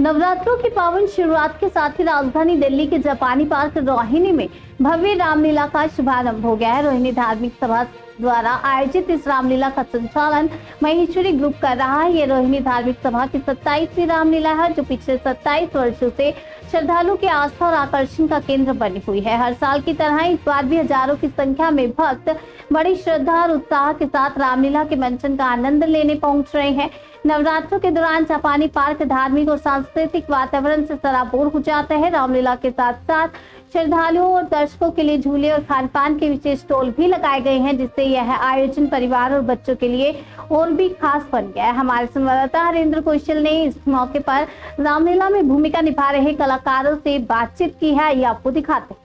नवरात्रों की पावन शुरुआत के साथ ही राजधानी दिल्ली के जापानी पार्क रोहिणी में भव्य रामलीला का शुभारंभ हो गया है। रोहिणी धार्मिक सभा द्वारा आयोजित इस रामलीला का संचालन महेश्वरी ग्रुप कर रहा है। ये रोहिणी धार्मिक सभा की 27वीं रामलीला है, जो पिछले 27 वर्षों से श्रद्धालु की आस्था और आकर्षण का केंद्र बनी हुई है। हर साल की तरह इस बार भी हजारों की संख्या में भक्त बड़ी श्रद्धा और उत्साह के साथ रामलीला के मंचन का आनंद लेने पहुंच रहे हैं। नवरात्रों के दौरान जापानी पार्क धार्मिक और सांस्कृतिक वातावरण से सराबोर हो जाता है। रामलीला के साथ साथ श्रद्धालुओं और दर्शकों के लिए झूले और खान पान के विशेष स्टॉल भी लगाए गए हैं, जिससे यह आयोजन परिवार और बच्चों के लिए और भी खास बन गया है। हमारे संवाददाता हरेंद्र कौशल ने इस मौके पर रामलीला में भूमिका निभा रहे कलाकारों से बातचीत की है, ये आपको दिखाते हैं।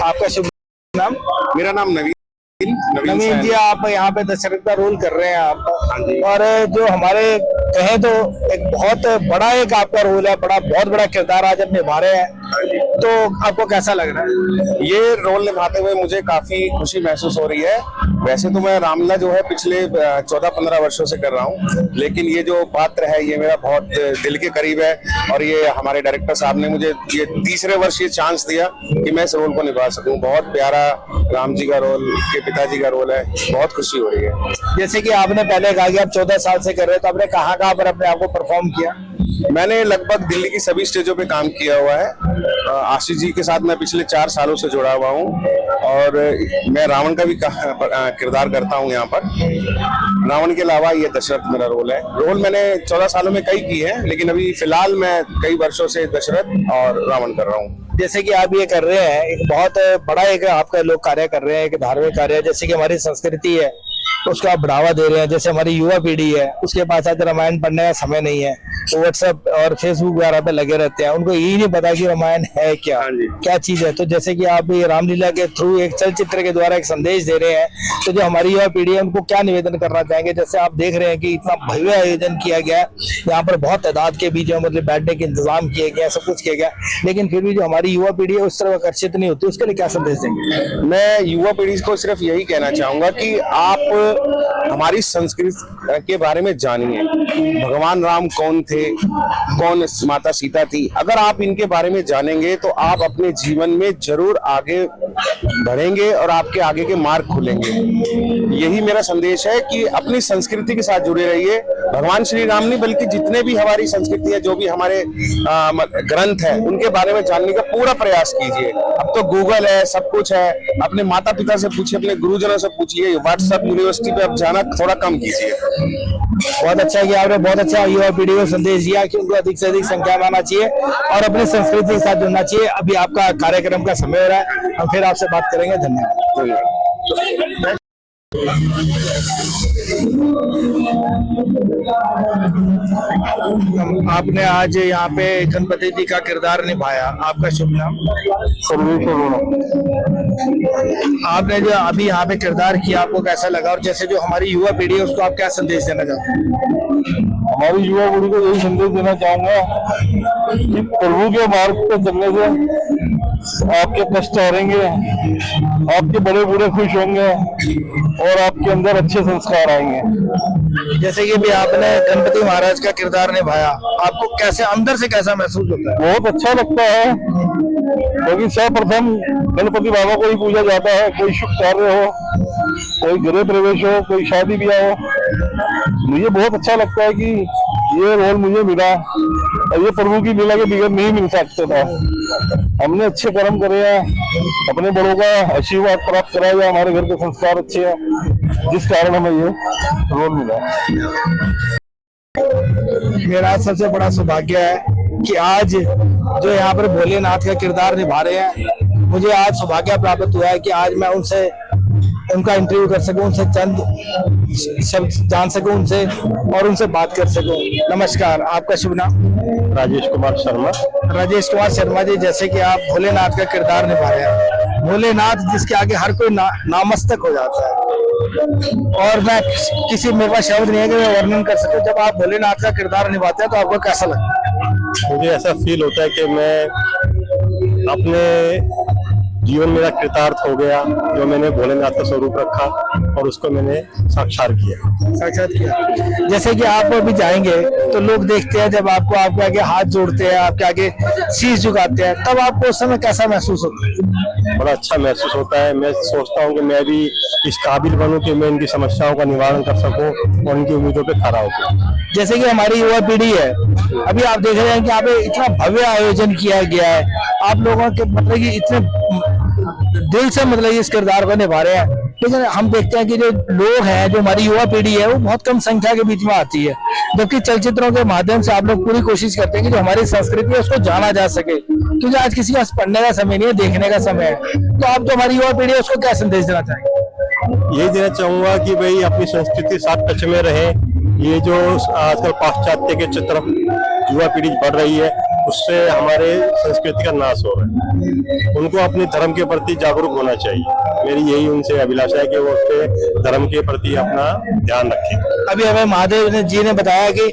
आपका शुभ नाम? मेरा नाम नवीन जी, आप यहाँ पे दशरथ का रोल कर रहे हैं आप। हाँ जी। और जो हमारे कहें तो एक बहुत बड़ा एक आपका रोल है, बहुत बड़ा किरदार आज आप निभा रहे हैं, तो आपको कैसा लग रहा है? ये रोल निभाते हुए मुझे काफी खुशी महसूस हो रही है। वैसे तो मैं रामलीला जो है पिछले 14-15 वर्षों से कर रहा हूँ, लेकिन ये जो पात्र है ये मेरा बहुत दिल के करीब है और ये हमारे डायरेक्टर साहब ने मुझे ये तीसरे वर्ष ये चांस दिया कि मैं इस रोल को निभा सकूं। बहुत प्यारा राम जी का रोल, के पिताजी का रोल है, बहुत खुशी हो रही है। जैसे कि आपने पहले कहा कि आप 14 साल से कर रहे हैं, तो आपने कहाँ पर अपने आप को परफॉर्म किया? मैंने लगभग दिल्ली की सभी स्टेजों पे काम किया हुआ है। आशीष जी के साथ मैं पिछले 4 सालों से जुड़ा हुआ हूँ और मैं रावण का भी किरदार करता हूँ यहाँ पर। रावण के अलावा ये दशरथ मेरा रोल है। रोल मैंने 14 सालों में कई किए हैं, लेकिन अभी फिलहाल मैं कई वर्षों से दशरथ और रावण कर रहा हूँ। जैसे कि आप ये कर रहे हैं, एक बहुत बड़ा एक आपका लोग कार्य कर रहे हैं, एक धार्मिक कार्य है, जैसे कि हमारी संस्कृति है उसको आप बढ़ावा दे रहे हैं। जैसे हमारी युवा पीढ़ी है, उसके पास आज रामायण पढ़ने का समय नहीं है, तो व्हाट्सएप और फेसबुक वगैरह पे लगे रहते हैं, उनको यही नहीं पता कि रामायण है क्या चीज है। तो जैसे कि आप ये रामलीला के थ्रू एक चलचित्र के द्वारा एक संदेश दे रहे हैं, तो जो हमारी युवा पीढ़ी है उनको क्या निवेदन करना चाहेंगे? जैसे आप देख रहे हैं कि इतना भव्य आयोजन किया गया है, यहाँ पर बहुत तादाद के बीच मतलब बैठने के इंतजाम किए गए, सब कुछ किया गया, लेकिन फिर भी जो हमारी युवा पीढ़ी है उस तरफ आकर्षित नहीं होती, उसके लिए क्या संदेश देंगे? मैं युवा पीढ़ी को सिर्फ यही कहना चाहूंगा कि आप हमारी संस्कृति के बारे में जानिए। भगवान राम कौन थे, कौन माता सीता थी। अगर आप इनके बारे में जानेंगे तो आप अपने जीवन में जरूर आगे बढ़ेंगे और आपके आगे के मार्ग खुलेंगे। यही मेरा संदेश है कि अपनी संस्कृति के साथ जुड़े रहिए। भगवान श्री राम नहीं बल्कि जितने भी हमारी संस्कृति है, जो भी हमारे ग्रंथ है, उनके बारे में जानने का पूरा प्रयास कीजिए। अब तो गूगल है, सब कुछ है। अपने माता पिता से पूछिए, अपने गुरुजनों से पूछिए। व्हाट्सएप यूनिवर्सिटी पे अब जाना थोड़ा कम कीजिए। बहुत अच्छा है कि आपने बहुत अच्छा युवा पीढ़ी को संदेश दिया कि उनको अधिक से अधिक संख्या में आना चाहिए और अपनी संस्कृति के साथ जुड़ना चाहिए। अभी आपका कार्यक्रम का समय हो रहा है, हम फिर आपसे बात करेंगे। धन्यवाद। आपने आज यहाँ पे गणपति जी का किरदार निभाया, आपका शुभ नाम? आपने जो अभी यहाँ पे किरदार किया, आपको कैसा लगा? और जैसे जो हमारी युवा पीढ़ी है उसको आप क्या संदेश देना चाहते हैं? हमारी युवा पीढ़ी को यही संदेश देना चाहूंगा कि प्रभु के मार्ग पे चलने से आपके कष्ट हरेंगे, आपके बड़े बूढ़े खुश होंगे और आपके अंदर अच्छे संस्कार आएंगे। जैसे कि भी आपने गणपति महाराज का किरदार निभाया, आपको कैसे अंदर से कैसा महसूस होता है? बहुत अच्छा लगता है क्योंकि सर्वप्रथम गणपति बाबा को ही पूजा जाता है। कोई शुभ कार्य हो, कोई गृह प्रवेश हो, कोई शादी ब्याह हो, मुझे बहुत अच्छा लगता है कि ये रोल मुझे मिला और ये प्रभु की लीला के बगैर नहीं मिल सकता था। हमने अच्छे कर्म करे हैं, अपने बड़ों का आशीर्वाद प्राप्त करा है, हमारे घर के संस्कार अच्छे हैं, जिस कारण हमें ये रोल मिला। मेरा सबसे बड़ा सौभाग्य है कि आज जो यहाँ पर भोलेनाथ का किरदार निभा रहे हैं, मुझे आज सौभाग्य प्राप्त हुआ है कि आज मैं उनका इंटरव्यू कर सकूं, उनसे चंद शब्द जान सकूं उनसे और उनसे बात कर सकूं। नमस्कार, आपका शुभ नाम? राजेश कुमार शर्मा। राजेश कुमार शर्मा जी, जैसे कि आप भोलेनाथ का किरदार निभा रहे हैं, भोलेनाथ जिसके आगे हर कोई नामस्तक हो जाता है, और मैं मेरे पास शब्द नहीं है कि मैं वर्णन कर सकूं। जब आप भोलेनाथ का किरदार निभाते हैं तो आपको कैसा लगता है? मुझे ऐसा फील होता है कि मैं अपने जीवन मेरा कृतार्थ हो गया, जो मैंने भोलेनाथ का स्वरूप रखा और उसको मैंने साक्षात किया। जैसे कि आप अभी जाएंगे तो लोग देखते हैं, जब आपको आपके आगे हाथ जोड़ते हैं, आपके आगे शीश झुकाते हैं, तब आपको उस समय कैसा महसूस होता है? बड़ा अच्छा महसूस होता है। मैं सोचता हूँ कि मैं भी इस काबिल बनूं कि मैं इनकी समस्याओं का निवारण कर सकूं और इनकी उम्मीदों पे खरा हो सकूं। जैसे कि हमारी युवा पीढ़ी है, अभी आप देख रहे हैं कि यहाँ पे इतना भव्य आयोजन किया गया है, आप लोगों के मतलब कि इतने दिल से मतलब इस किरदार को निभा रहे हैं, लेकिन हम देखते हैं कि जो लोग हैं, जो हमारी युवा पीढ़ी है, वो बहुत कम संख्या के बीच में आती है, जबकि चलचित्रों के माध्यम से आप लोग पूरी कोशिश करते हैं कि जो हमारी संस्कृति है उसको जाना जा सके, क्योंकि आज किसी के पास पढ़ने का समय नहीं है, देखने का समय है। तो आप जो हमारी युवा पीढ़ी है उसको क्या संदेश देना चाहेंगे? ये देना चाहूंगा कि भाई अपनी संस्कृति के साथ टच में रहे। ये जो आजकल पाश्चात्य के तरफ युवा पीढ़ी बढ़ रही है, उससे हमारे संस्कृति का नाश हो रहा है। उनको अपने धर्म के प्रति जागरूक होना चाहिए। मेरी यही उनसे अभिलाषा है कि वो अपने धर्म के प्रति अपना ध्यान रखें। अभी हमें महादेव जी ने बताया कि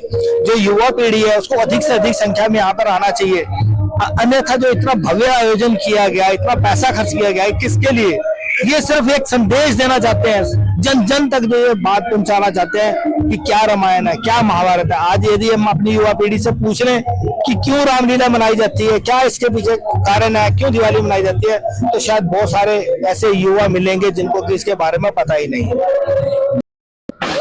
जो युवा पीढ़ी है उसको अधिक से अधिक संख्या में यहाँ पर आना चाहिए, अन्यथा जो इतना भव्य आयोजन किया गया, इतना पैसा खर्च किया गया है, किसके लिए? ये सिर्फ एक संदेश देना चाहते हैं, जन जन तक जो ये बात पहुंचाना चाहते हैं कि क्या रामायण है, क्या महाभारत है। आज यदि हम अपनी युवा पीढ़ी से पूछ लें कि क्यों रामलीला मनाई जाती है, क्या इसके पीछे कारण है, क्यों दिवाली मनाई जाती है, तो शायद बहुत सारे ऐसे युवा मिलेंगे जिनको कि इसके बारे में पता ही नहीं है।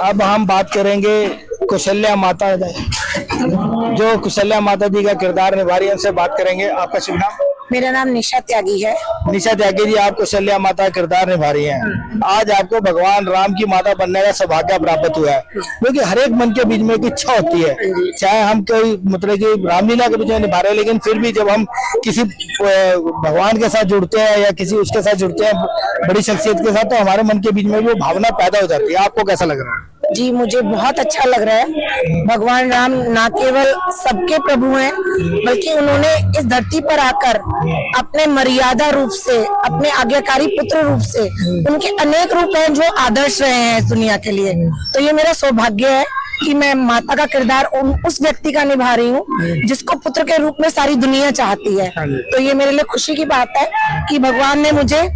अब हम बात करेंगे कौशल्या माता, जो कौशल्या माता जी का किरदार निभा रही है, उनसे बात करेंगे। आपका शुभ नाम? मेरा नाम निशा त्यागी है। निशा त्यागी जी, आप कौशल्या माता का किरदार निभा रही हैं। आज आपको भगवान राम की माता बनने का सौभाग्य प्राप्त हुआ है, क्योंकि हर एक मन के बीच में एक इच्छा होती है, चाहे हम कोई मतलब कि रामलीला के पीछे निभा रहे हैं, लेकिन फिर भी जब हम किसी भगवान के साथ जुड़ते हैं या किसी उसके साथ जुड़ते हैं, बड़ी शख्सियत के साथ, तो हमारे मन के बीच में भी वो भावना पैदा हो जाती है। आपको कैसा लग रहा है? जी, मुझे बहुत अच्छा लग रहा है। भगवान राम ना केवल सबके प्रभु हैं, बल्कि उन्होंने इस धरती पर आकर अपने मर्यादा रूप से, अपने आज्ञाकारी पुत्र रूप से, उनके अनेक रूप हैं जो आदर्श रहे हैं इस दुनिया के लिए। तो ये मेरा सौभाग्य है कि मैं माता का किरदार उस व्यक्ति का निभा रही हूँ जिसको पुत्र के रूप में सारी दुनिया चाहती है। तो ये मेरे लिए खुशी की बात है कि भगवान ने मुझे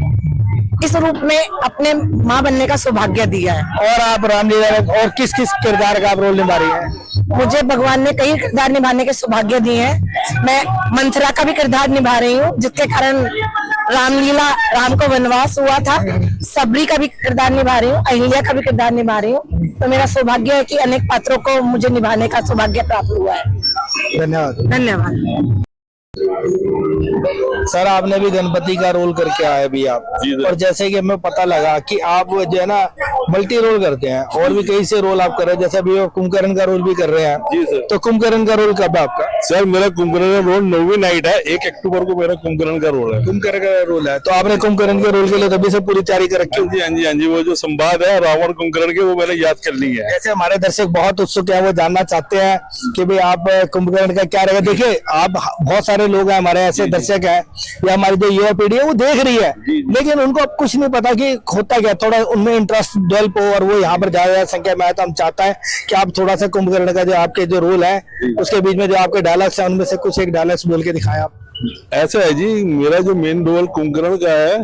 इस रूप में अपने माँ बनने का सौभाग्य दिया है। और आप रामलीला में और किस किस किरदार का आप रोल निभा रही हैं? मुझे भगवान ने कई किरदार निभाने के सौभाग्य दिए हैं। मैं मंथरा का भी किरदार निभा रही हूँ, जिसके कारण रामलीला, राम को वनवास हुआ था। सबरी का भी किरदार निभा रही हूँ, अहिल्या का भी किरदार निभा रही हूँ। तो मेरा सौभाग्य है कि अनेक पात्रों को मुझे निभाने का सौभाग्य प्राप्त हुआ है। धन्यवाद। धन्यवाद। सर, आपने भी गणपति का रोल करके आए भी आप, और जैसे कि हमें पता लगा कि आप जो है ना मल्टी रोल करते हैं, और भी कई से रोल आप कर रहे हैं, जैसे अभी कुंभकर्ण का रोल भी कर रहे हैं। जी सर। तो कुंभकर्ण का रोल कब है आपका? सर, मेरा कुंभकर्ण का रोल 9वीं नाइट है, 1 अक्टूबर को मेरा कुंभकर्ण का रोल है। कुंभकर्ण का रोल है, तो आपने कुंभकर्ण के रोल के लिए तभी से पूरी तैयारी कर रखी? हाँ जी, वो जो संवाद है रावण कुंभकर्ण के, वो मैंने याद कर ली है। जैसे हमारे दर्शक बहुत उत्सुक है, वो जानना चाहते हैं कि भाई आप कुंभकर्ण का क्या रहेगा। देखिए, आप बहुत सारे लोग हैं, हमारे ऐसे दर्शक है या हमारी जो युवा पीढ़ी है वो देख रही है, लेकिन उनको अब कुछ नहीं पता कि होता क्या, थोड़ा उनमें इंटरेस्ट डेवलप हो और वो यहाँ पर ज्यादा संख्या में आए। तो हम चाहता है कि आप थोड़ा सा कुंभकर्ण का जो आपके जो रोल है उसके बीच में जो आपके डायलॉग्स हैं उनमें से कुछ एक डायलॉग्स बोल के दिखाएं आप। ऐसा है जी, मेरा जो मेन रोल कुंभकर्ण का है,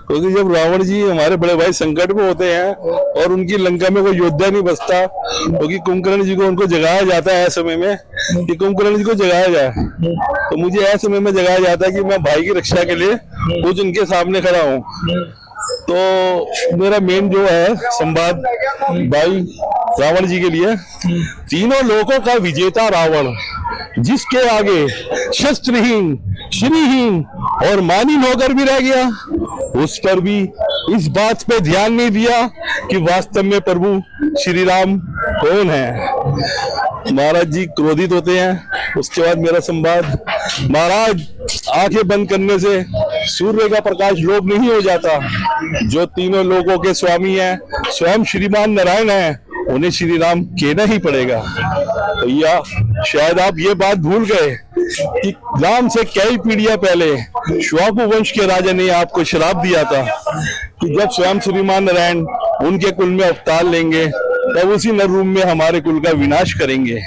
क्योंकि जब रावण जी हमारे बड़े भाई संकट में होते हैं और उनकी लंका में कोई योद्धा नहीं बचता, क्योंकि कुंभकर्ण जी को उनको जगाया जाता है समय में कि कुंभकर्ण जी को जगाया जाए। तो मुझे ऐसे समय में जगाया जाता है कि मैं भाई की रक्षा के लिए कुछ उनके सामने खड़ा हूँ। तो मेरा मेन जो है संवाद भाई रावण जी के लिए, तीनों लोकों का विजेता रावण, जिसके आगे शस्त्रहीन, श्रीहीन और मानिन होकर भी रह गया, उस पर भी इस बात पे ध्यान नहीं दिया कि वास्तव में प्रभु श्री राम कौन है। महाराज जी क्रोधित होते हैं। उसके बाद मेरा संवाद, महाराज आंखें बंद करने से सूर्य का प्रकाश लोप नहीं हो जाता। जो तीनों लोगों के स्वामी हैं, स्वयं श्रीमान नारायण हैं, उन्हें श्री राम कहना ही पड़ेगा। भैया शायद आप ये बात भूल गए कि राम से कई पीढ़ियां पहले श्वापु वंश के राजा ने आपको श्राप दिया था कि जब स्वयं श्रीमान नारायण उनके कुल में अवतार लेंगे तब उसी नर रूप में हमारे कुल का विनाश करेंगे।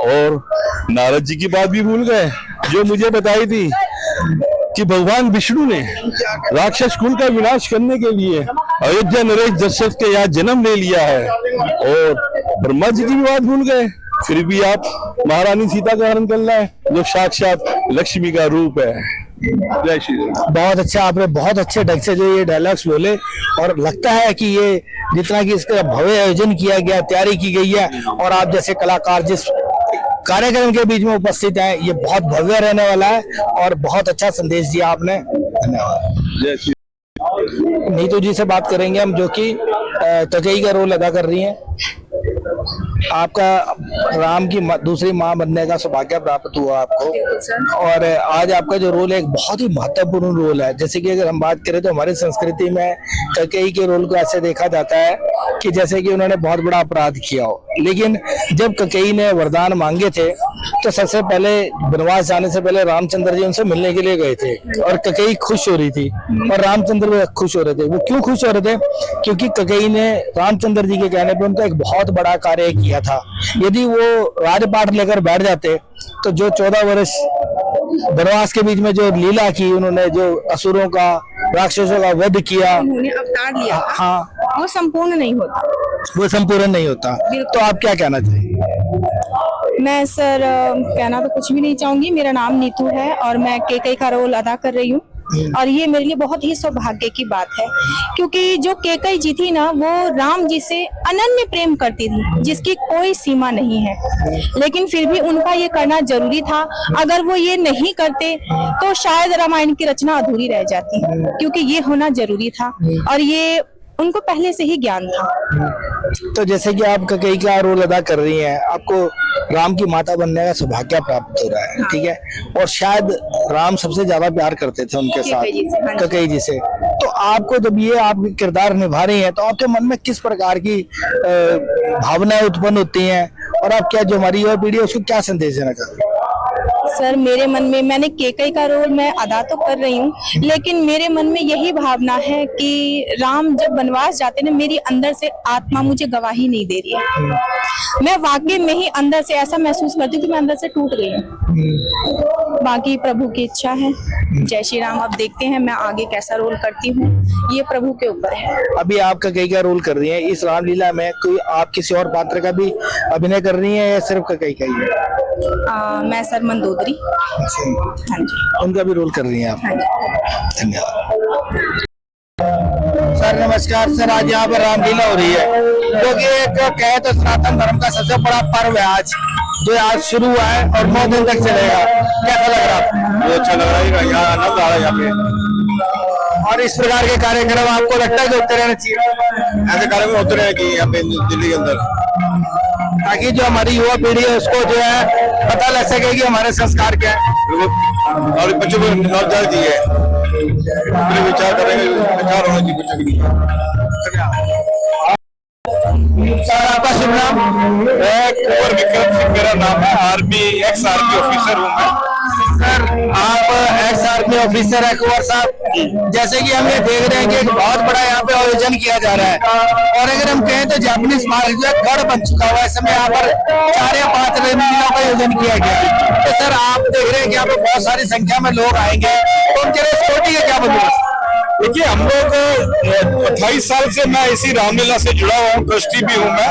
और नारद जी की बात भी भूल गए जो मुझे बताई थी कि भगवान विष्णु ने राक्षस कुल का विनाश करने के लिए अयोध्या नरेश दशरथ के यहाँ जन्म ले लिया है। और ब्रह्मा जी की भी बात भूल गए, फिर भी आप महारानी सीता का हरण कर रहे हैं, जो साक्षात लक्ष्मी का रूप है। जय श्री राम। बहुत अच्छा, आपने बहुत अच्छे ढंग से जो ये डायलॉग्स बोले, और लगता है कि ये जितना कि इसका भव्य आयोजन किया गया, तैयारी की गई है, और आप जैसे कलाकार जिस कार्यक्रम के बीच में उपस्थित हैं, ये बहुत भव्य रहने वाला है और बहुत अच्छा संदेश दिया आपने। धन्यवाद। जय श्री नीतू जी से बात करेंगे हम, जो कि ककेई का रोल अदा कर रही हैं। आपका राम की दूसरी मां बनने का सौभाग्य प्राप्त हुआ आपको, और आज आपका जो रोल है एक बहुत ही महत्वपूर्ण रोल है। जैसे कि अगर हम बात करें तो हमारी संस्कृति में ककेई के रोल को ऐसे देखा जाता है कि जैसे कि उन्होंने बहुत बड़ा अपराध किया हो। लेकिन जब ककेई ने वरदान मांगे थे तो सबसे पहले वनवास जाने से पहले रामचंद्र जी उनसे मिलने के लिए गए थे, और ककेई खुश हो रही थी और रामचंद्र भी खुश हो रहे थे। वो क्यों खुश हो रहे थे? क्योंकि ककेई ने रामचंद्र जी के कहने पर उनका एक बहुत बड़ा कार्य किया था। यदि वो राजपाट लेकर बैठ जाते तो जो 14 वर्ष वनवास के बीच में जो लीला की उन्होंने, जो असुरों का, राक्षसों का वध किया, उन्होंने अवतार लिया, हाँ, वो संपूर्ण नहीं होता, वो संपूर्ण नहीं होता। तो आप क्या कहना चाहिए? मैं सर कहना तो कुछ भी नहीं चाहूंगी। मेरा नाम नीतू है और मैं केकई का रोल अदा कर रही हूँ, और ये मेरे लिए बहुत ही सौभाग्य की बात है, क्योंकि जो केकई जी थी ना, वो राम जी से अनन्य प्रेम करती थी, जिसकी कोई सीमा नहीं है। लेकिन फिर भी उनका ये करना जरूरी था। अगर वो ये नहीं करते तो शायद रामायण की रचना अधूरी रह जाती, क्योंकि ये होना जरूरी था और ये उनको पहले से ही ज्ञान था। तो जैसे कि आप ककेई का रोल अदा कर रही हैं, आपको राम की माता बनने का सौभाग्य प्राप्त हो रहा है, ठीक है, और शायद राम सबसे ज्यादा प्यार करते थे उनके साथ, ककेई जी से। तो आपको जब ये आप किरदार निभा रही हैं तो आपके मन में किस प्रकार की भावनाएं उत्पन्न होती हैं, और आप क्या, जो हमारी युवा पीढ़ी है उसको क्या संदेश देना चाहते हैं? सर मेरे मन में, मैंने केकई का रोल मैं अदा तो कर रही हूँ, लेकिन मेरे मन में यही भावना है कि राम जब वनवास जाते ना, मेरी अंदर से आत्मा मुझे गवाही नहीं दे रही है। मैं वाकई में ही अंदर से ऐसा महसूस करती हूँ कि मैं अंदर से टूट गई हूँ। बाकी प्रभु की इच्छा है। जय श्री राम। अब देखते हैं मैं आगे कैसा रोल करती हूँ, ये प्रभु के ऊपर है। अभी आप ककेई का रोल कर रही हैं, इस रामलीला में कोई आप किसी और पात्र का भी अभिनय कर रही हैं या सिर्फ ककेई का ही है? मैं सर मंदोदरी, हाँ जी, उनका भी रोल कर रही हैं आप? हाँ जी। धन्यवाद। सर नमस्कार। सर आज यहाँ पर रामलीला हो रही है, जो कि एक कहे तो सनातन धर्म का सबसे बड़ा पर्व है आज, जो आज शुरू हुआ है और 9 दिन तक चलेगा। कैसा लग रहा है? बहुत अच्छा लग रहा है, यहाँ आनंद आ रहा है यहाँ पे। और इस प्रकार के कार्यक्रम आपको लगता है कि होते रहने चाहिए? ऐसे कार्यक्रम होते रहे कि यहाँ पे दिल्ली के अंदर, ताकि जो हमारी युवा पीढ़ी है उसको जो है पता लग सके कि हमारे संस्कार क्या है, और बच्चों को नॉलेज ज्यादा चाहिए, विचार करेंगे, विचार होना चाहिए बच्चों के लिए। सर आपका शुभ नाम? कुंवर विक्रम सिंह मेरा नाम है, आर्मी एक्स आर्मी ऑफिसर हूँ मैं। सर आप एक्स आर्मी ऑफिसर है कुंवर साहब, जैसे कि हम ये देख रहे हैं कि एक बहुत बड़ा यहाँ पे आयोजन किया जा रहा है, और अगर हम कहें तो जापानीज मार्ग जो है गढ़ बन चुका हुआ है। इस समय यहाँ पर 4 या 5 रामलीला का आयोजन किया गया है। तो सर आप देख रहे हैं कि यहाँ पे बहुत सारी संख्या में लोग आएंगे, तो उनके लिए सिक्योरिटी का क्या बंदोबस्त? देखिए हम लोग 28 साल से मैं इसी रामलीला से जुड़ा हुआ हूँ, ट्रस्टी भी हूँ मैं,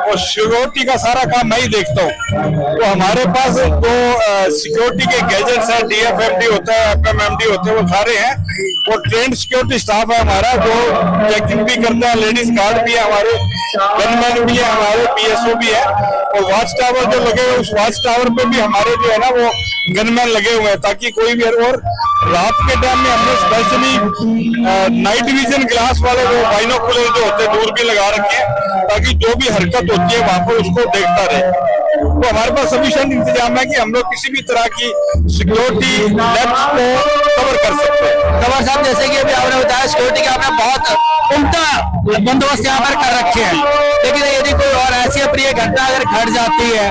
और सिक्योरिटी का सारा काम मैं ही देखता हूँ। तो हमारे पास जो सिक्योरिटी के गैजेट्स हैं, डीएफएमडी होता है, एफएमएमडी होते हैं, वो सारे हैं। और ट्रेंड सिक्योरिटी स्टाफ है हमारा जो चेकिंग भी करता है, लेडीज गार्ड भी है हमारे, गनमैन भी है हमारे, पीएसओ भी है। और वॉच टावर जो लगे हुए, उस वॉच टावर पे भी हमारे जो है ना वो गनमैन लगे हुए हैं, ताकि कोई भी, और रात के टाइम में हमने स्पेशली नाइट विजन ग्लास वाले वो बाइनोकुलर जो होते हैं दूर भी लगा रखे हैं, ताकि जो भी हरकत होती है वहां पर उसको देखता रहे। तो हमारे पास सफिशिएंट इंतजाम है कि हम लोग किसी भी तरह की सिक्योरिटी लैब्स को कवर कर सकते हैं। कमर साहब, जैसे कि अभी आपने बताया सिक्योरिटी के आपने बहुत उम्दा बंदोबस्त यहाँ पर कर रखे हैं, लेकिन यदि कोई और ऐसी अप्रिय घटना अगर घट जाती है,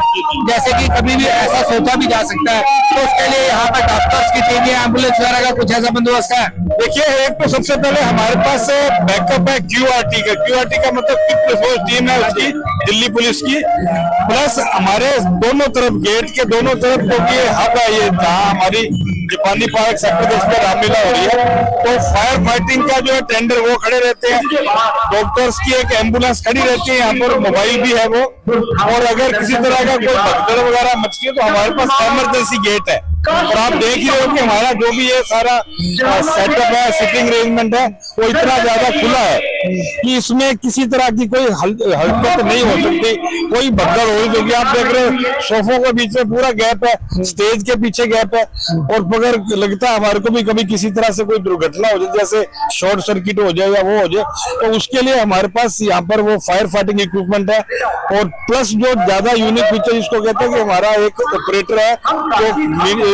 जैसे कि कभी भी ऐसा सोचा भी जा सकता है, तो उसके लिए यहाँ पर डॉक्टर्स की टीम या एम्बुलेंस वगैरह का कुछ ऐसा बंदोबस्त है? देखिए, एक तो सबसे पहले हमारे पास बैकअप है क्यूआरटी का। क्यूआरटी का मतलब क्विक रिस्पॉन्स टीम है उसकी, दिल्ली पुलिस की। प्लस हमारे दोनों तरफ, गेट के दोनों तरफ, क्योंकि हब है ये जहाँ हमारी जापानी पार्क सेक्टर जिस पर रामलीला हो रही है, तो फायर फाइटिंग का जो है टेंडर वो खड़े रहते हैं, डॉक्टर्स की एक एम्बुलेंस खड़ी रहती है, यहाँ पर मोबाइल भी है वो। और अगर किसी तरह का कोई भगदड़ वगैरह मचती है तो हमारे पास इमरजेंसी गेट है। और आप देख ही रहे हो कि हमारा जो भी ये सारा सेटअप है, सिटिंग अरेंजमेंट है, वो इतना ज्यादा खुला है कि इसमें किसी तरह की कोई हरकत नहीं हो सकती, कोई भगदड़ हो रही। क्योंकि आप देख रहे हो सोफों के बीच में पूरा गैप है, स्टेज के पीछे गैप है, और अगर लगता है हमारे को भी कभी किसी तरह से कोई दुर्घटना हो जाए, जैसे शॉर्ट सर्किट हो जाए या वो हो जाए, तो उसके लिए हमारे पास यहाँ पर वो फायर फाइटिंग इक्विपमेंट है। और प्लस जो ज्यादा यूनिक फीचर जिसको कहते हैं कि हमारा एक ऑपरेटर है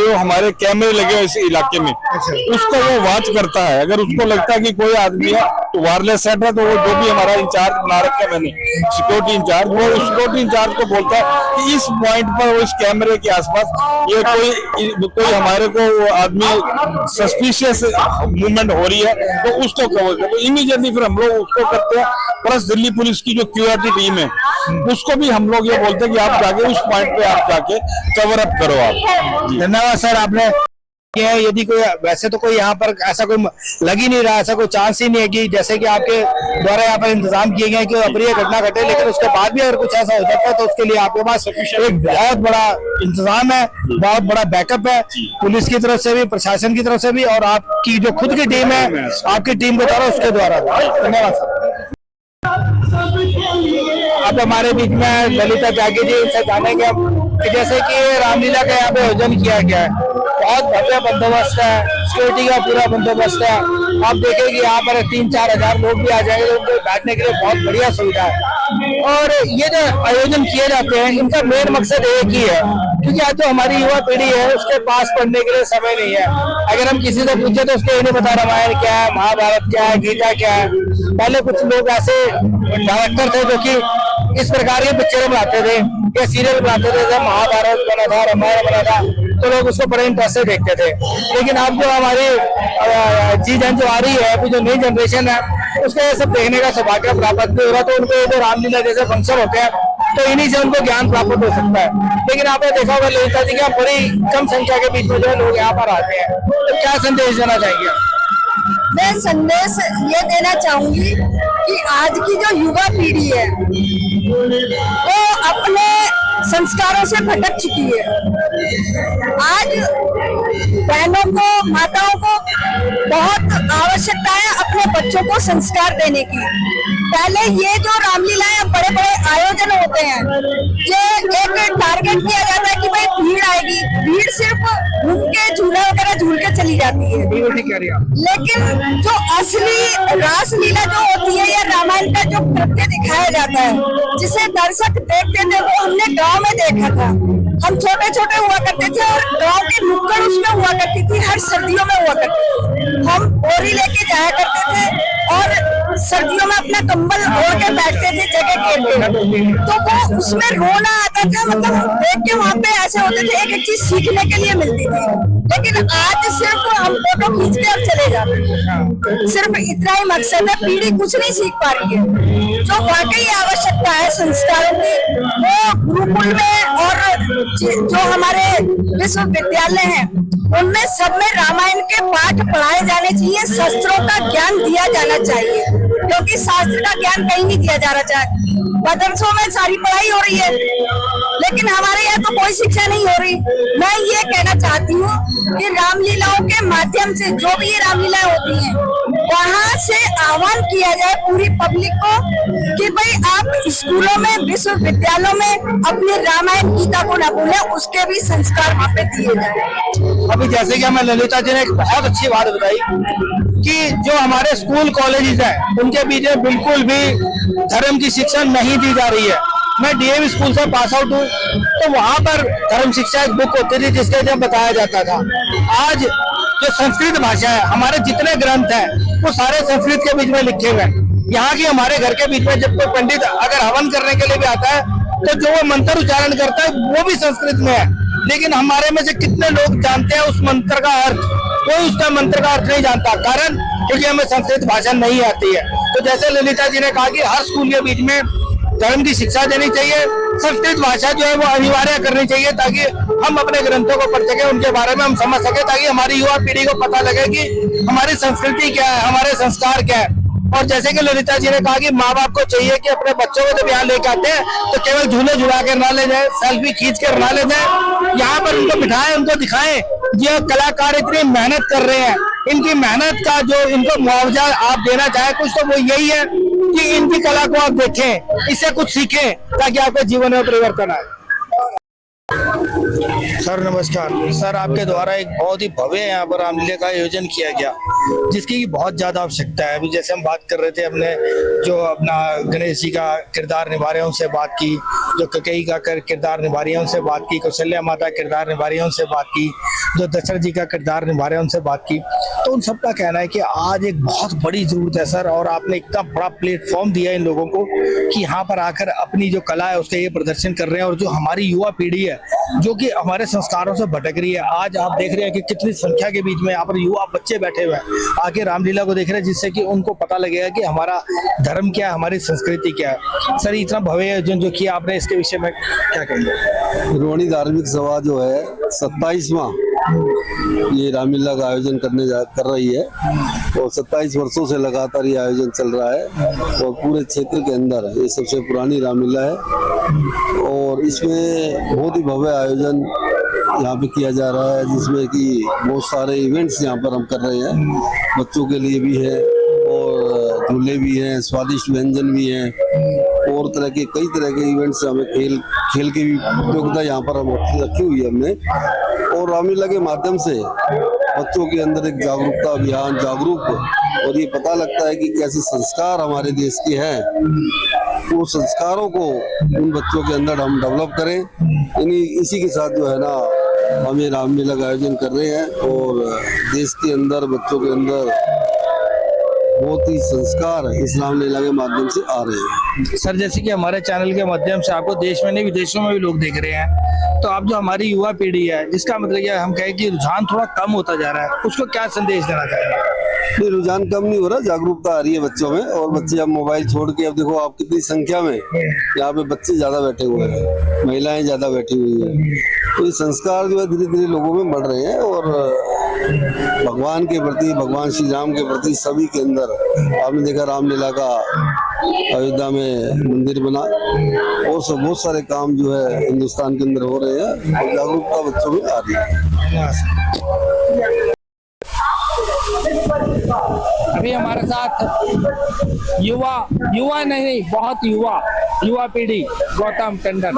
जो हमारे कैमरे लगे हुए इस इलाके में, उसको वो वॉच करता है। अगर उसको लगता है कि कोई आदमी है तो वायरलेस सेट है, तो वो जो भी हमारा इंचार्ज बना रखा है मैंने, सिक्योरिटी इंचार्ज, वो सिक्योरिटी इंचार्ज को बोलता है कि इस पॉइंट पर, इस कैमरे के आसपास ये कोई हमारे को आदमी सस्पिशियस मूवमेंट हो रही है, तो उसको कवर करते, तो इमीडिएटली फिर हम लोग उसको करते हैं। प्लस दिल्ली पुलिस की जो क्यूआरटी टीम है, उसको भी हम लोग ये बोलते हैं कि आप जाके उस पॉइंट पे आप जाके कवर अप करो आप। धन्यवाद सर। आपने यदि कोई, वैसे तो कोई यहाँ पर ऐसा कोई लग ही नहीं रहा, ऐसा कोई चांस ही नहीं है कि जैसे कि आपके द्वारा यहाँ पर इंतजाम किए गए कि अप्रिय घटना घटे, लेकिन उसके बाद भी अगर कुछ ऐसा हो जाता है तो उसके लिए आपके पास एक बहुत बड़ा इंतजाम है, बहुत बड़ा बैकअप है, पुलिस की तरफ से भी, प्रशासन की तरफ से भी, और आपकी जो खुद की टीम है, आपकी टीम के द्वारा, उसके द्वारा। धन्यवाद सर। अब हमारे बीच में ललिता त्यागी जी, इनसे जानेंगे कि जैसे कि रामलीला का यहाँ पे आयोजन किया गया है, बहुत भव्य बंदोबस्त है, सिक्योरिटी का पूरा बंदोबस्त है। आप देखें कि यहाँ पर 3-4 हजार लोग भी आ जाएंगे, तो उनको बैठने के लिए बहुत बढ़िया सुविधा है। और ये जो आयोजन किए जाते हैं, इनका मेन मकसद एक ही है, क्योंकि आज जो हमारी युवा पीढ़ी है उसके पास पढ़ने के लिए समय नहीं है। अगर हम किसी से पूछे तो उसको ये नहीं पता रामायण क्या है, महाभारत क्या है, गीता क्या है। पहले कुछ लोग ऐसे डायरेक्टर थे जो कि इस प्रकार के पिक्चरें बनाते थे या सीरियल बनाते थे, जब महाभारत बना था, रामायण बना था, तो लोग उसको बड़े इंटरेस्ट से देखते थे। लेकिन अब जो हमारी चीजें जो आ रही है, अभी जो नई जनरेशन है, उसको ये सब देखने का सौभाग्य प्राप्त नहीं हो रहा, तो उनको ये जो रामलीला जैसे फंक्शन होते हैं, तो इन्हीं से उनको ज्ञान प्राप्त हो सकता है। लेकिन आपने देखा होगा ललिता जी की बड़ी कम संख्या के बीच में जो लोग यहाँ पर आते हैं, तो क्या संदेश देना चाहेंगे? मैं संदेश ये देना चाहूंगी कि आज की जो युवा पीढ़ी है वो अपने संस्कारों से भटक चुकी है। आज बहनों को, माताओं को बहुत आवश्यकता है अपने बच्चों को संस्कार देने की। पहले ये जो रामलीलाएं, बड़े बड़े आयोजन होते हैं, ये एक टारगेट किया जाता है कि भाई भीड़ आएगी, भीड़ सिर्फ घूम के झूला वगैरह झूल के चली जाती है। लेकिन जो असली रासलीला जो होती है या रामायण का जो कृत्य दिखाया जाता है, जिसे दर्शक देखते थे, वो हमने गांव में देखा था। हम छोटे छोटे हुआ करते थे और गांव की नुक्कड़ उसमें हुआ करती थी, हर सर्दियों में हुआ करती थी। हम बोरी लेके जाया करते थे और सर्दियों में अपना कंबल ओढ़ के बैठते थे जगह घेर के, तो वो उसमें रोना आता था। मतलब देख के वहाँ पे ऐसे होते थे, एक एक चीज सीखने के लिए मिलती थी। लेकिन आज सिर्फ हम फोटो खींच के अब चले जाते हैं, सिर्फ इतना ही मकसद है, पीढ़ी कुछ नहीं सीख पा रही है। जो वाकई आवश्यकता है संस्कारों की, वो गुरुकुल में और जो हमारे विश्वविद्यालय हैं उनमें सब में रामायण के पाठ पढ़ाए जाने चाहिए, शस्त्रों का ज्ञान दिया जाना चाहिए, क्योंकि शास्त्र का ज्ञान कहीं नहीं दिया जा रहा चाहिए। मदरसों में सारी पढ़ाई हो रही है, लेकिन हमारे यहाँ तो कोई शिक्षा नहीं हो रही। मैं ये कहना चाहती हूँ कि रामलीलाओं के माध्यम से जो भी ये रामलीलाएं होती हैं, वहाँ से आह्वान किया जाए पूरी पब्लिक को कि भाई आप स्कूलों में, विश्वविद्यालयों में अपनी रामायण गीता को न भूलें, उसके भी संस्कार वहाँ पे दिए जाए। अभी जैसे कि हमें ललिता जी ने एक बहुत अच्छी बात बताई कि जो हमारे स्कूल कॉलेजेस हैं उनके बीच में बिल्कुल भी धर्म की शिक्षा नहीं दी जा रही है। मैं डीएवी स्कूल से पास आउट हूँ, तो वहाँ पर धर्म शिक्षा एक बुक होती थी जिसके जब बताया जाता था। आज जो संस्कृत भाषा है, हमारे जितने ग्रंथ हैं वो सारे संस्कृत के बीच में लिखे हुए हैं। यहाँ की हमारे घर के बीच में जब कोई पंडित अगर हवन करने के लिए भी आता है तो जो वो मंत्र उच्चारण करता है वो भी संस्कृत में है, लेकिन हमारे में से कितने लोग जानते हैं उस मंत्र का अर्थ? कोई उसका मंत्र का अर्थ नहीं जानता, कारण क्योंकि हमें संस्कृत भाषा नहीं आती है। तो जैसे ललिता जी ने कहा कि हर स्कूल के बीच में धर्म की शिक्षा देनी चाहिए, संस्कृत भाषा जो है वो अनिवार्य करनी चाहिए, ताकि हम अपने ग्रंथों को पढ़ सके, उनके बारे में हम समझ सके, ताकि हमारी युवा पीढ़ी को पता लगे कि हमारी संस्कृति क्या है, हमारे संस्कार क्या है। और जैसे कि ललिता जी ने कहा कि माँ बाप को चाहिए कि अपने बच्चों को जब यहाँ लेके आते हैं तो केवल झूले झुला कर ना ले जाए, सेल्फी खींच कर ना ले जाए, यहाँ पर उनको बिठाएं, उनको दिखाएं ये कलाकार इतनी मेहनत कर रहे हैं, इनकी मेहनत का जो इनको मुआवजा आप देना चाहे कुछ, तो वो यही है कि इनकी कला को आप देखें, इससे कुछ सीखें, ताकि आपके जीवन में परिवर्तन आए। सर नमस्कार। सर आपके द्वारा एक बहुत ही भव्य यहाँ पर रामलीला का आयोजन किया गया, जिसकी बहुत ज्यादा आवश्यकता है। अभी जैसे हम बात कर रहे थे, हमने जो अपना गणेश जी का किरदार निभा रहे हैं उनसे बात की, जो कैकेयी का किरदार निभा रही है उनसे बात की, कौशल्या माता किरदार निभा रही है उनसे बात की, जो दशरथ जी का किरदार निभा रहे हैं उनसे बात की। तो उन सबका कहना है कि आज एक बहुत बड़ी जरूरत है सर, और आपने इतना बड़ा प्लेटफॉर्म दिया इन लोगों को कि यहाँ पर आकर अपनी जो कला है उसका ये प्रदर्शन कर रहे हैं। और जो हमारी युवा पीढ़ी है जो कि हमारे संस्कारों से भटक रही है, आज आप देख रहे हैं कि कितनी संख्या के बीच में यहाँ पर युवा बच्चे बैठे हुए हैं, आके रामलीला को देख रहे हैं, जिससे कि उनको पता लगेगा कि हमारा धर्म क्या है, हमारी संस्कृति क्या है। सर इतना भव्य आयोजन जो किया आपने, इसके विषय में क्या कहेंगे? रोहिणी धार्मिक सभा जो है 27वां ये रामलीला का आयोजन कर रही है, और 27 वर्षों से लगातार ये आयोजन चल रहा है, और पूरे क्षेत्र के अंदर ये सबसे पुरानी रामलीला है। और इसमें बहुत ही भव्य आयोजन यहाँ पे किया जा रहा है, जिसमें कि बहुत सारे इवेंट्स यहाँ पर हम कर रहे हैं, बच्चों के लिए भी है और झूले भी हैं, स्वादिष्ट व्यंजन भी हैं, और कई तरह के इवेंट्स हमें खेल की भी प्रतियोगिता यहाँ पर हम रखी हुई है हमने। और रामलीला के माध्यम से बच्चों के अंदर एक जागरूकता अभियान, जागरूक, और ये पता लगता है कि कैसे संस्कार हमारे देश के हैं, तो संस्कारों को उन बच्चों के अंदर हम डेवलप करें। इसी के साथ जो है ना हम ये रामलीला का आयोजन कर रहे हैं, और देश के अंदर बच्चों के अंदर बहुत ही संस्कार इस रामलीला के माध्यम से आ रहे हैं। सर जैसे कि हमारे चैनल के माध्यम से आपको देश में नहीं विदेशों में भी लोग देख रहे हैं, तो आप जो हमारी युवा पीढ़ी है, जिसका मतलब ये हम कहें कि रुझान थोड़ा कम होता जा रहा है, उसको क्या संदेश देना चाहेंगे? नहीं, रुझान कम नहीं हो रहा, जागरूकता आ रही है बच्चों में, और बच्चे अब मोबाइल छोड़ के, अब देखो आप कितनी संख्या में यहाँ पे बच्चे ज्यादा बैठे हुए हैं, महिलाएं ज्यादा बैठी हुई है, तो ये संस्कार जो है धीरे धीरे लोगों में बढ़ रहे हैं, और भगवान के प्रति, भगवान श्री राम के प्रति सभी के अंदर आपने देखा रामलीला का अयोध्या में मंदिर बना, और सब बहुत सारे काम जो है हिंदुस्तान के अंदर हो रहे हैं, और जागरूकता बच्चों में आ रही है। अभी हमारे साथ युवा नहीं बहुत युवा पीढ़ी गौतम टंडन,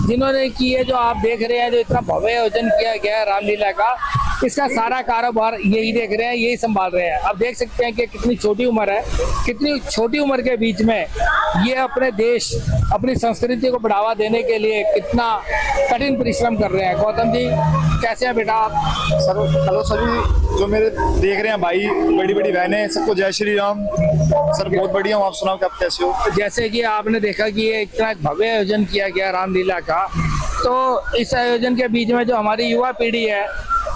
जिन्होंने की है, जो आप देख रहे हैं, जो इतना भव्य आयोजन किया गया है रामलीला का, इसका सारा कारोबार यही देख रहे हैं, यही संभाल रहे हैं। आप देख सकते हैं कि कितनी छोटी उम्र है, कितनी छोटी उम्र के बीच में ये अपने देश, अपनी संस्कृति को बढ़ावा देने के लिए कितना कठिन परिश्रम कर रहे हैं। गौतम जी कैसे हैं बेटा आप? सर हेलो सभी जो मेरे देख रहे हैं भाई, बड़ी बड़ी बहनें, सबको जय श्री राम। सर बहुत बढ़िया हूँ, आप सुनाओ कि आप कैसे हो? जैसे कि आपने देखा कि ये इतना भव्य आयोजन किया गया रामलीला का, तो इस आयोजन के बीच में जो हमारी युवा पीढ़ी है,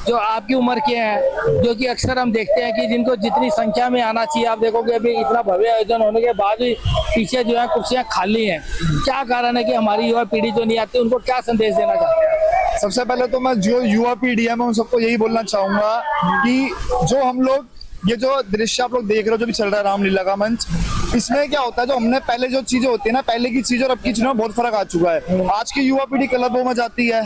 जो आपकी उम्र के हैं, जो कि अक्सर हम देखते हैं कि जिनको जितनी संख्या में आना चाहिए, आप देखोगे अभी इतना भव्य आयोजन होने के बाद भी पीछे जो है कुर्सियां खाली हैं। क्या कारण है कि हमारी युवा पीढ़ी जो नहीं आती, उनको क्या संदेश देना चाहते हैं? सबसे पहले तो मैं जो युवा पीढ़ी है मैं उन सबको यही बोलना चाहूंगा कि जो हम लोग ये जो दृश्य आप लोग देख रहे हो जो भी चल रहा है रामलीला का मंच, इसमें क्या होता है जो हमने पहले जो चीजें होती है ना, पहले की चीज और अब की चीजों में बहुत फर्क आ चुका है। आज की युवा पीढ़ी क्लबों में जाती है,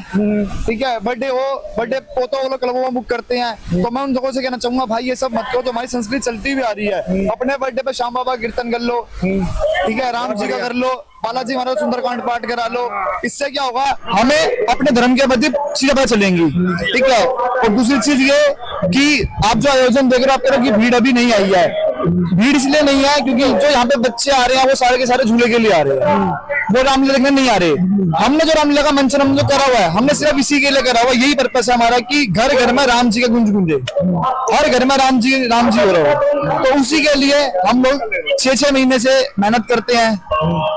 ठीक है, बर्थडे पोतो वो लोग क्लबों में बुक करते हैं। तो मैं उन लोगों से कहना चाहूंगा भाई ये सब मत करो, तो हमारी संस्कृति चलती हुई आ रही है। अपने बर्थडे पे श्याम बाबा कीर्तन कर लो, ठीक है, राम जी का कर लो, बालाजी महाराज सुंदरकांड पाठ करा लो। इससे क्या होगा, हमें अपने धर्म के प्रति चीजें पता चलेंगी, ठीक है। और दूसरी चीज ये कि आप जो आयोजन देख रहे हो, आप कह रहे हो कि भीड़ अभी नहीं आई है। भीड़ इसलिए नहीं है क्योंकि जो यहाँ पे बच्चे आ रहे हैं वो सारे के सारे झूले के लिए आ रहे हैं, वो रामलीला देखने नहीं आ रहे। हमने जो रामलीला का मंचन हम जो करा हुआ है, हमने सिर्फ इसी के लिए करा हुआ है। यही पर्पस है हमारा कि घर घर में राम जी का गुंज गुंजे, हर घर में राम जी हो रहा हो। तो उसी के लिए हम लोग 6-6 महीने से मेहनत करते हैं,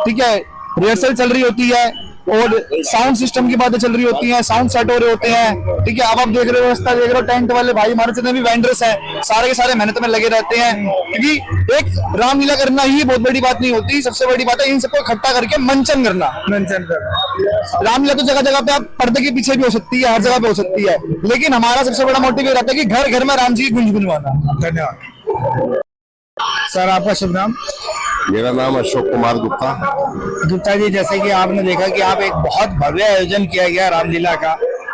ठीक है। रिहर्सल चल रही होती है और साउंड सिस्टम की बातें चल रही होती हैं, साउंड सेट हो रहे होते हैं, ठीक है। अब आप देख रहे हो व्यवस्था देख रहे हो, टेंट वाले भाई हमारे जितने भी वेंडर्स हैं सारे के सारे मेहनत में लगे रहते हैं, क्योंकि एक रामलीला करना ही बहुत बड़ी बात नहीं होती। सबसे बड़ी बात है इन सबको इकट्ठा करके मंचन करना। रामलीला तो जगह जगह पे आप पर्दे के पीछे भी हो सकती है, हर जगह पे हो सकती है, लेकिन हमारा सबसे बड़ा मोटिव ये रहता है कि घर घर में राम जी की गुंज गुंजवाना। धन्यवाद सर। आपका शुभ नाम? मेरा नाम अशोक कुमार गुप्ता जी, जैसे कि आपने देखा कि आप एक बहुत भव्य आयोजन किया गया रामलीला का,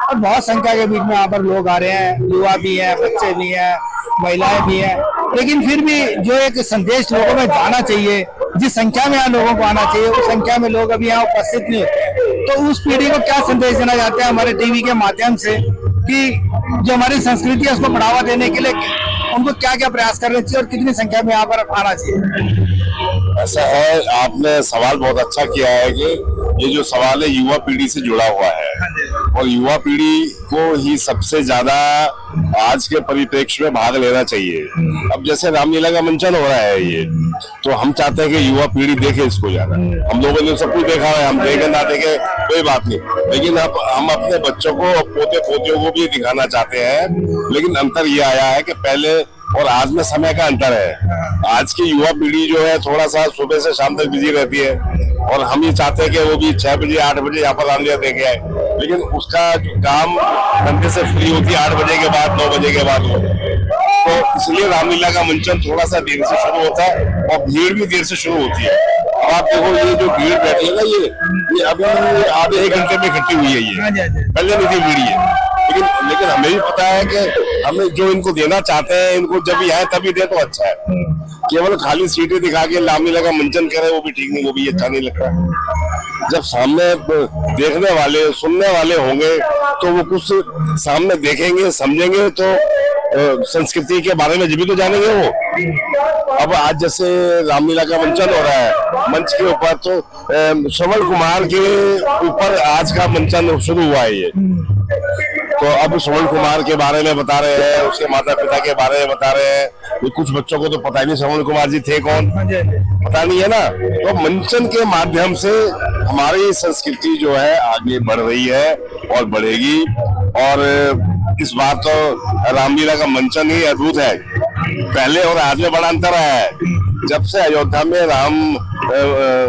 और बहुत संख्या के बीच में यहाँ पर लोग आ रहे हैं, युवा भी हैं, बच्चे भी हैं, महिलाएं भी हैं, लेकिन फिर भी जो एक संदेश लोगों में जाना चाहिए, जिस संख्या में यहाँ लोगों को आना चाहिए उस संख्या में लोग अभी यहाँ उपस्थित नहीं होते। तो उस पीढ़ी को क्या संदेश देना चाहते हैं हमारे टीवी के माध्यम से कि जो हमारी संस्कृति है उसको बढ़ावा देने के लिए उनको क्या क्या प्रयास करने चाहिए और कितनी संख्या में यहाँ पर आना चाहिए? ऐसा है, आपने सवाल बहुत अच्छा किया है कि ये जो सवाल है युवा पीढ़ी से जुड़ा हुआ है, और युवा पीढ़ी को ही सबसे ज्यादा आज के परिप्रेक्ष्य में भाग लेना चाहिए। अब जैसे रामलीला का मंचन हो रहा है ये, तो हम चाहते हैं कि युवा पीढ़ी देखे इसको ज्यादा। हम लोगों ने सब कुछ देखा है, हम देखे ना देखे कोई बात नहीं, लेकिन अब हम अपने बच्चों को, पोते पोतियों को भी दिखाना चाहते हैं। लेकिन अंतर ये आया है कि पहले और आज में समय का अंतर है। आज की युवा पीढ़ी जो है थोड़ा सा सुबह से शाम तक बिजी रहती है, और हम ये चाहते हैं कि वो भी 6 बजे 8 बजे यहाँ पर रामलीला देखे आए, लेकिन उसका जो काम धंधे से फ्री होती है 8 बजे के बाद 9 बजे के बाद हो, तो इसलिए रामलीला का मंचन थोड़ा सा देर से शुरू होता है और भीड़ भी देर से शुरू होती है। अब आप देखो ये जो भीड़ बैठी है ना, ये अभी आधे 1 घंटे में इकट्ठी हुई है, ये पहले नहीं थी भीड़ ये। लेकिन हमें भी पता है कि हमें जो इनको देना चाहते हैं, इनको जब भी आए तभी दे तो अच्छा है। केवल खाली सीटें दिखा के रामलीला का मंचन करे वो भी ठीक नहीं, वो भी अच्छा नहीं लगता। जब सामने देखने वाले, सुनने वाले होंगे तो वो कुछ सामने देखेंगे, समझेंगे, तो संस्कृति के बारे में जब भी तो जानेंगे वो। अब आज जैसे रामलीला का मंचन हो रहा है, मंच के ऊपर तो श्रवण कुमार के ऊपर आज का मंचन शुरू हुआ है ये। तो अब श्रवण कुमार के बारे में बता रहे हैं, उसके माता पिता के बारे में बता रहे हैं। कुछ बच्चों को तो पता ही नहीं श्रवण कुमार जी थे कौन, पता नहीं है ना। तो मंचन के माध्यम से हमारी संस्कृति जो है आगे बढ़ रही है और बढ़ेगी। और इस बार तो रामलीला का मंचन ही अद्भुत है, पहले और आज में बड़ा अंतर है। जब से अयोध्या में राम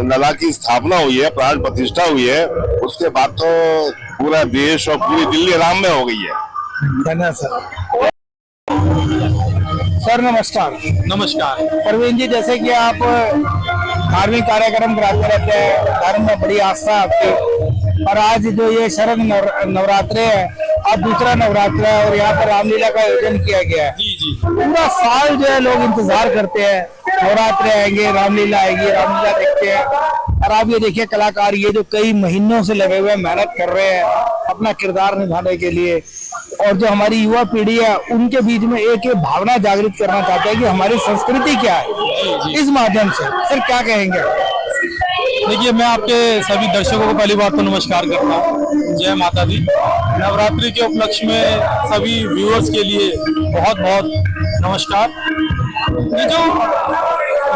लला की स्थापना हुई है, प्राण प्रतिष्ठा हुई है, उसके बाद तो पूरा देश और पूरी दिल्ली राम में हो गई है। धन्यवाद सर। सर नमस्कार। नमस्कार। प्रवीण जी, जैसे कि आप धार्मिक कार्यक्रम कराते रहते हैं, धर्म में बड़ी आस्था आपकी, और आज जो ये शरद नवरात्रे है, आज दूसरा नवरात्र है और यहाँ पर रामलीला का आयोजन किया गया है। जी। पूरा साल जो है लोग इंतजार करते हैं, नवरात्रे आएंगे, रामलीला आएगी, रामलीला देखते हैं। और आप ये देखिए कलाकार ये जो कई महीनों से लगे हुए मेहनत कर रहे हैं अपना किरदार निभाने के लिए, और जो हमारी युवा पीढ़ी है उनके बीच में एक भावना जागृत करना चाहते हैं कि हमारी संस्कृति क्या है। इस माध्यम से सर क्या कहेंगे? देखिए, मैं आपके सभी दर्शकों को पहली बार तो नमस्कार करता हूँ। जय माता दी। नवरात्रि के उपलक्ष्य में सभी व्यूअर्स के लिए बहुत बहुत नमस्कार। ये जो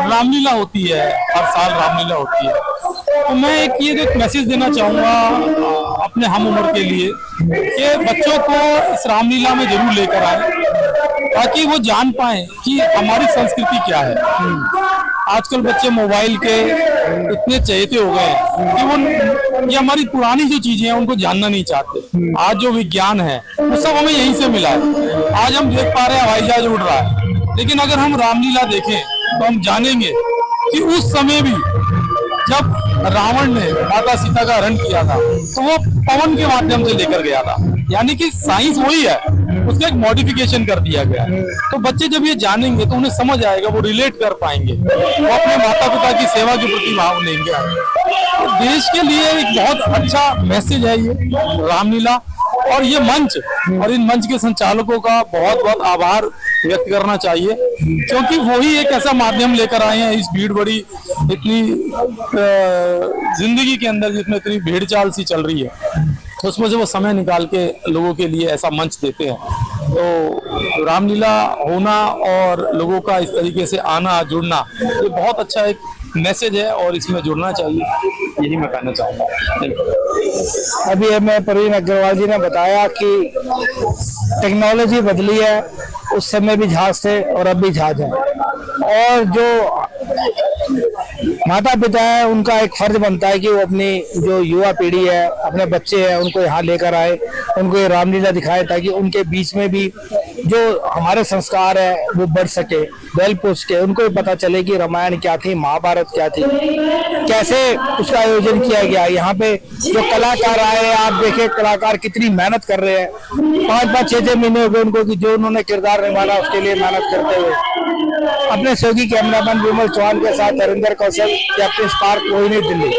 रामलीला होती है, हर साल रामलीला होती है, तो मैं एक मैसेज देना चाहूँगा अपने हम उम्र के लिए कि बच्चों को इस रामलीला में जरूर लेकर आए, ताकि वो जान पाए कि हमारी संस्कृति क्या है। आजकल बच्चे मोबाइल के इतने चहेते हो गए हैं कि वो ये हमारी पुरानी जो चीजें हैं उनको जानना नहीं चाहते। आज जो विज्ञान है वो सब हमें यहीं से मिला है। आज हम देख पा रहे हैं हवाई जहाज उड़ रहा है, लेकिन अगर हम रामलीला देखें तो हम जानेंगे कि उस समय भी जब रावण ने माता सीता का हरण किया था तो वो पवन के माध्यम से लेकर गया था, यानी कि साइंस वही है, उसका एक मॉडिफिकेशन कर दिया गया है। तो बच्चे जब ये जानेंगे तो उन्हें समझ आएगा, वो रिलेट कर पाएंगे, वो अपने माता पिता की सेवा के प्रति भाव लेंगे। तो देश के लिए एक बहुत अच्छा मैसेज है ये रामलीला, और ये मंच और इन मंच के संचालकों का बहुत बहुत आभार व्यक्त करना चाहिए, क्योंकि वही एक ऐसा माध्यम लेकर आए हैं इस भीड़ बड़ी इतनी जिंदगी के अंदर जिसमें इतनी भीड़ चाल सी चल रही है, उसमें से वो समय निकाल के लोगों के लिए ऐसा मंच देते हैं। तो रामलीला होना और लोगों का इस तरीके से आना जुड़ना ये बहुत अच्छा एक मैसेज है और इसमें जुड़ना चाहिए, यही मैं कहना चाहूँगा। अभी हमें प्रवीण अग्रवाल जी ने बताया कि टेक्नोलॉजी बदली है, उस समय भी जहाज थे और अब भी जहाज है, और जो माता पिता है उनका एक फर्ज बनता है कि वो अपनी जो युवा पीढ़ी है, अपने बच्चे हैं, उनको यहाँ लेकर आए, उनको ये रामलीला दिखाए, ताकि उनके बीच में भी जो हमारे संस्कार है वो बढ़ सके, बैल पूछ के उनको भी पता चले कि रामायण क्या थी, महाभारत क्या थी, कैसे उसका आयोजन किया गया। यहाँ पे जो कलाकार आए, आप देखें कलाकार कितनी मेहनत कर रहे हैं, 5-5, 6-6 महीने हो गए उनको कि जो उन्होंने किरदार निभाना उसके लिए मेहनत करते हुए। अपने सहयोगी कैमरामैन विमल चौहान के साथ हरिंदर कौशल, कैप्टन स्पार्क, कोई नहीं, दिल्ली।